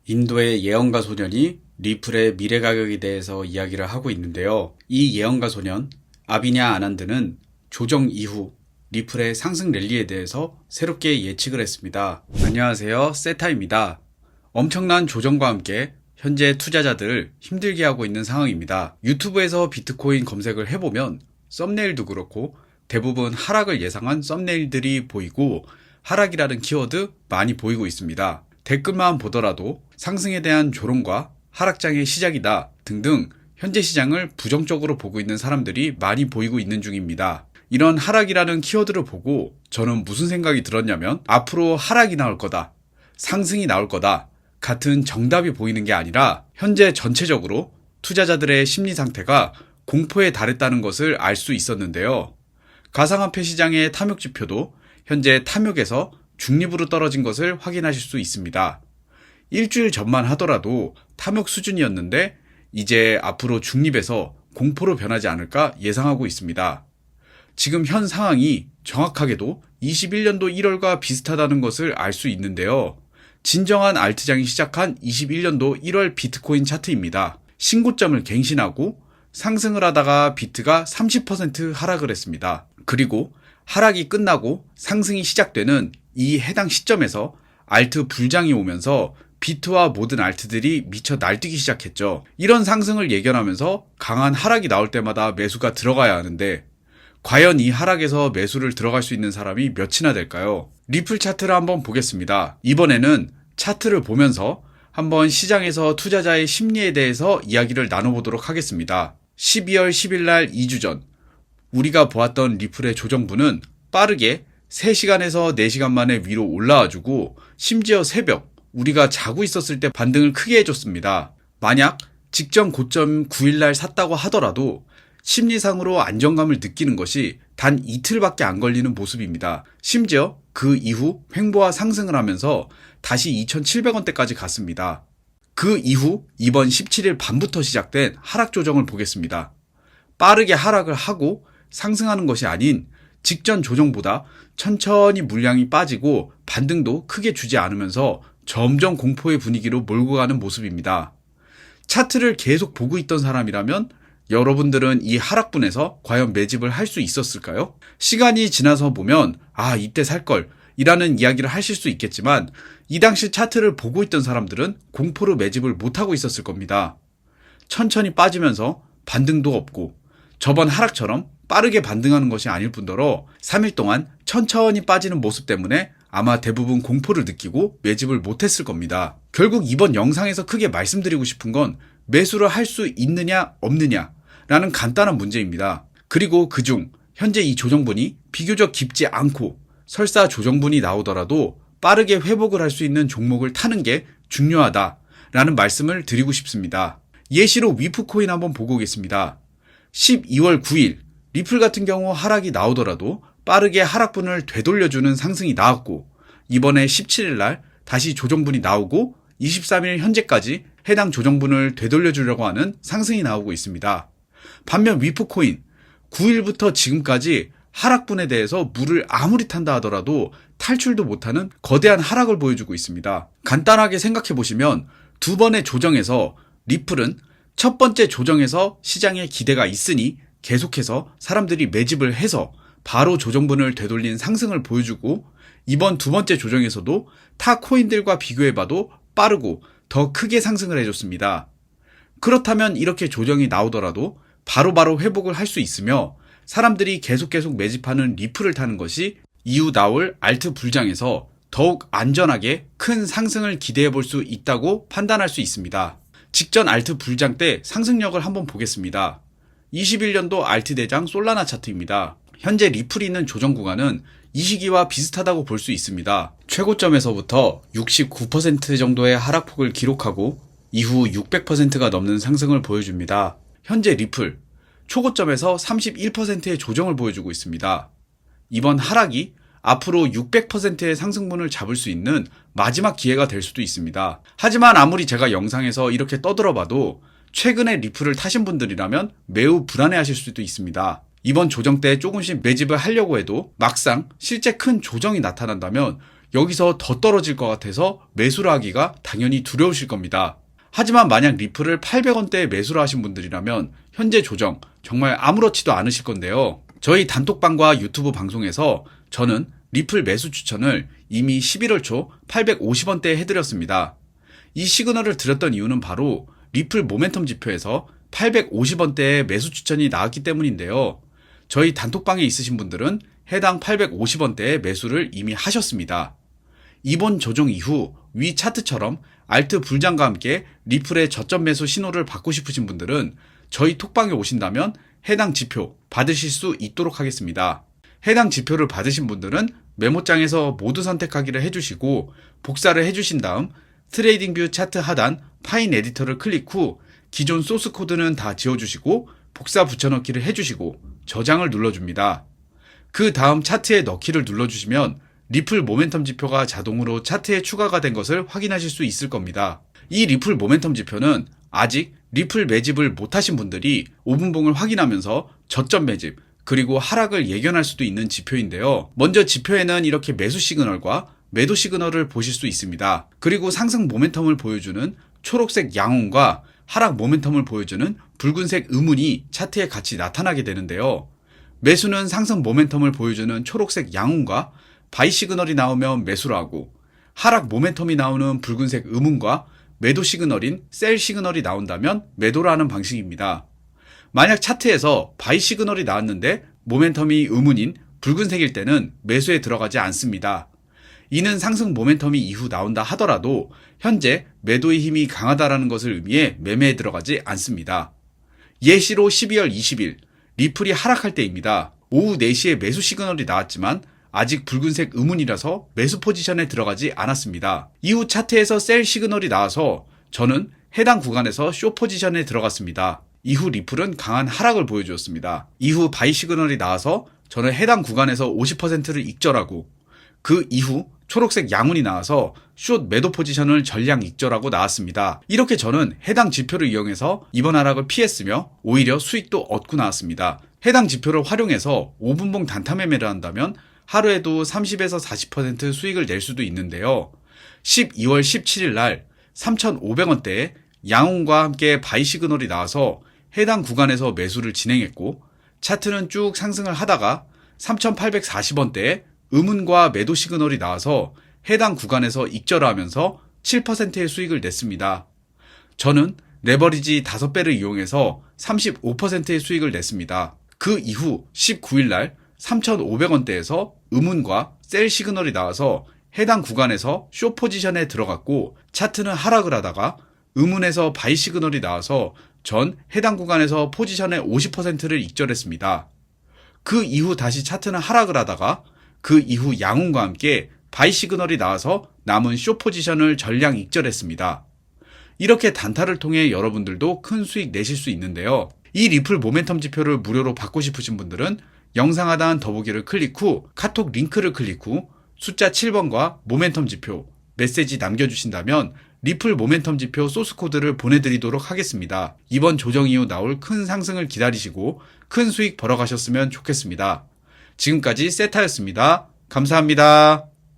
인도의 예언가 소년이 리플의 미래 가격에 대해서 이야기를 하고 있는데요. 이 예언가 소년 아비냐 아난드는 조정 이후 리플의 상승 랠리에 대해서 새롭게 예측을 했습니다. 안녕하세요, 세타입니다. 엄청난 조정과 함께 현재 투자자들을 힘들게 하고 있는 상황입니다. 유튜브에서 비트코인 검색을 해보면 썸네일도 그렇고 대부분 하락을 예상한 썸네일들이 보이고 하락이라는 키워드 많이 보이고 있습니다. 댓글만 보더라도 상승에 대한 조롱과 하락장의 시작이다 등등 현재 시장을 부정적으로 보고 있는 사람들이 많이 보이고 있는 중입니다. 이런 하락이라는 키워드를 보고 저는 무슨 생각이 들었냐면 앞으로 하락이 나올 거다, 상승이 나올 거다 같은 정답이 보이는 게 아니라 현재 전체적으로 투자자들의 심리 상태가 공포에 달했다는 것을 알 수 있었는데요. 가상화폐 시장의 탐욕 지표도 현재 탐욕에서 중립으로 떨어진 것을 확인하실 수 있습니다. 일주일 전만 하더라도 탐욕 수준이었는데 이제 앞으로 중립에서 공포로 변하지 않을까 예상하고 있습니다. 지금 현 상황이 정확하게도 21년도 1월과 비슷하다는 것을 알 수 있는데요. 진정한 알트장이 시작한 21년도 1월 비트코인 차트입니다. 신고점을 갱신하고 상승을 하다가 비트가 30% 하락을 했습니다. 그리고 하락이 끝나고 상승이 시작되는 이 해당 시점에서 알트 불장이 오면서 비트와 모든 알트들이 미쳐 날뛰기 시작했죠. 이런 상승을 예견하면서 강한 하락이 나올 때마다 매수가 들어가야 하는데 과연 이 하락에서 매수를 들어갈 수 있는 사람이 몇이나 될까요? 리플 차트를 한번 보겠습니다. 이번에는 차트를 보면서 한번 시장에서 투자자의 심리에 대해서 이야기를 나눠보도록 하겠습니다. 12월 10일 날 2주 전 우리가 보았던 리플의 조정부는 빠르게 3시간에서 4시간 만에 위로 올라와주고 심지어 새벽 우리가 자고 있었을 때 반등을 크게 해줬습니다. 만약 직전 고점 9일날 샀다고 하더라도 심리상으로 안정감을 느끼는 것이 단 이틀밖에 안 걸리는 모습입니다. 심지어 그 이후 횡보와 상승을 하면서 다시 2,700원대까지 갔습니다. 그 이후 이번 17일 밤부터 시작된 하락 조정을 보겠습니다. 빠르게 하락을 하고 상승하는 것이 아닌 직전 조정보다 천천히 물량이 빠지고 반등도 크게 주지 않으면서 점점 공포의 분위기로 몰고 가는 모습입니다. 차트를 계속 보고 있던 사람이라면 여러분들은 이 하락분에서 과연 매집을 할 수 있었을까요? 시간이 지나서 보면 이때 살걸 이라는 이야기를 하실 수 있겠지만 이 당시 차트를 보고 있던 사람들은 공포로 매집을 못하고 있었을 겁니다. 천천히 빠지면서 반등도 없고 저번 하락처럼 빠르게 반등하는 것이 아닐 뿐더러 3일 동안 천천히 빠지는 모습 때문에 아마 대부분 공포를 느끼고 매집을 못했을 겁니다. 결국 이번 영상에서 크게 말씀드리고 싶은 건 매수를 할 수 있느냐 없느냐 라는 간단한 문제입니다. 그리고 그중 현재 이 조정분이 비교적 깊지 않고 설사 조정분이 나오더라도 빠르게 회복을 할 수 있는 종목을 타는 게 중요하다라는 말씀을 드리고 싶습니다. 예시로 위프코인 한번 보고 오겠습니다. 12월 9일 리플 같은 경우 하락이 나오더라도 빠르게 하락분을 되돌려주는 상승이 나왔고 이번에 17일 날 다시 조정분이 나오고 23일 현재까지 해당 조정분을 되돌려주려고 하는 상승이 나오고 있습니다. 반면 위프코인 9일부터 지금까지 하락분에 대해서 물을 아무리 탄다 하더라도 탈출도 못하는 거대한 하락을 보여주고 있습니다. 간단하게 생각해 보시면 두 번의 조정에서 리플은 첫 번째 조정에서 시장에 기대가 있으니 계속해서 사람들이 매집을 해서 바로 조정분을 되돌린 상승을 보여주고 이번 두 번째 조정에서도 타 코인들과 비교해봐도 빠르고 더 크게 상승을 해줬습니다. 그렇다면 이렇게 조정이 나오더라도 바로바로 회복을 할 수 있으며 사람들이 계속 매집하는 리플을 타는 것이 이후 나올 알트 불장에서 더욱 안전하게 큰 상승을 기대해 볼 수 있다고 판단할 수 있습니다. 직전 알트 불장 때 상승력을 한번 보겠습니다. 21년도 알트 대장 솔라나 차트입니다. 현재 리플이 있는 조정 구간은 이 시기와 비슷하다고 볼 수 있습니다. 최고점에서부터 69% 정도의 하락폭을 기록하고 이후 600%가 넘는 상승을 보여줍니다. 현재 리플 초고점에서 31%의 조정을 보여주고 있습니다. 이번 하락이 앞으로 600%의 상승분을 잡을 수 있는 마지막 기회가 될 수도 있습니다. 하지만 아무리 제가 영상에서 이렇게 떠들어봐도 최근에 리플을 타신 분들이라면 매우 불안해하실 수도 있습니다. 이번 조정 때 조금씩 매집을 하려고 해도 막상 실제 큰 조정이 나타난다면 여기서 더 떨어질 것 같아서 매수를 하기가 당연히 두려우실 겁니다. 하지만 만약 리플을 800원대에 매수를 하신 분들이라면 현재 조정 정말 아무렇지도 않으실 건데요. 저희 단톡방과 유튜브 방송에서 저는 리플 매수 추천을 이미 11월 초 850원대에 해드렸습니다. 이 시그널을 드렸던 이유는 바로 리플 모멘텀 지표에서 850원대에 매수 추천이 나왔기 때문인데요. 저희 단톡방에 있으신 분들은 해당 850원대에 매수를 이미 하셨습니다. 이번 조정 이후 위 차트처럼 알트 불장과 함께 리플의 저점 매수 신호를 받고 싶으신 분들은 저희 톡방에 오신다면 해당 지표 받으실 수 있도록 하겠습니다. 해당 지표를 받으신 분들은 메모장에서 모두 선택하기를 해주시고 복사를 해주신 다음 트레이딩뷰 차트 하단 파인 에디터를 클릭 후 기존 소스 코드는 다 지워주시고 복사 붙여넣기를 해주시고 저장을 눌러줍니다. 그 다음 차트에 넣기를 눌러주시면 리플 모멘텀 지표가 자동으로 차트에 추가가 된 것을 확인하실 수 있을 겁니다. 이 리플 모멘텀 지표는 아직 리플 매집을 못하신 분들이 5분봉을 확인하면서 저점 매집 그리고 하락을 예견할 수도 있는 지표인데요. 먼저 지표에는 이렇게 매수 시그널과 매도 시그널을 보실 수 있습니다. 그리고 상승 모멘텀을 보여주는 초록색 양운과 하락 모멘텀을 보여주는 붉은색 음운이 차트에 같이 나타나게 되는데요. 매수는 상승 모멘텀을 보여주는 초록색 양운과 바이 시그널이 나오면 매수를 하고 하락 모멘텀이 나오는 붉은색 음운과 매도 시그널인 셀 시그널이 나온다면 매도를 하는 방식입니다. 만약 차트에서 바이 시그널이 나왔는데 모멘텀이 음운인 붉은색일 때는 매수에 들어가지 않습니다. 이는 상승 모멘텀이 이후 나온다 하더라도 현재 매도의 힘이 강하다라는 것을 의미해 매매에 들어가지 않습니다. 예시로 12월 20일 리플이 하락할 때입니다. 오후 4시에 매수 시그널이 나왔지만 아직 붉은색 음운이라서 매수 포지션에 들어가지 않았습니다. 이후 차트에서 셀 시그널이 나와서 저는 해당 구간에서 숏 포지션에 들어갔습니다. 이후 리플은 강한 하락을 보여주었습니다. 이후 바이 시그널이 나와서 저는 해당 구간에서 50%를 익절하고 그 이후 초록색 양운이 나와서 숏 매도 포지션을 전량 익절하고 나왔습니다. 이렇게 저는 해당 지표를 이용해서 이번 하락을 피했으며 오히려 수익도 얻고 나왔습니다. 해당 지표를 활용해서 5분봉 단타 매매를 한다면 하루에도 30에서 40% 수익을 낼 수도 있는데요. 12월 17일 날 3,500원대에 양운과 함께 바이 시그널이 나와서 해당 구간에서 매수를 진행했고 차트는 쭉 상승을 하다가 3,840원대에 음운과 매도 시그널이 나와서 해당 구간에서 익절을 하면서 7%의 수익을 냈습니다. 저는 레버리지 5배를 이용해서 35%의 수익을 냈습니다. 그 이후 19일 날 3,500원대에서 음운과 셀 시그널이 나와서 해당 구간에서 숏 포지션에 들어갔고 차트는 하락을 하다가 음운에서 바이 시그널이 나와서 전 해당 구간에서 포지션의 50%를 익절했습니다. 그 이후 다시 차트는 하락을 하다가 그 이후 양운과 함께 바이 시그널이 나와서 남은 숏 포지션을 전량 익절했습니다. 이렇게 단타를 통해 여러분들도 큰 수익 내실 수 있는데요. 이 리플 모멘텀 지표를 무료로 받고 싶으신 분들은 영상 하단 더보기를 클릭 후 카톡 링크를 클릭 후 숫자 7번과 모멘텀 지표 메시지 남겨주신다면 리플 모멘텀 지표 소스 코드를 보내드리도록 하겠습니다. 이번 조정 이후 나올 큰 상승을 기다리시고 큰 수익 벌어가셨으면 좋겠습니다. 지금까지 세타였습니다. 감사합니다.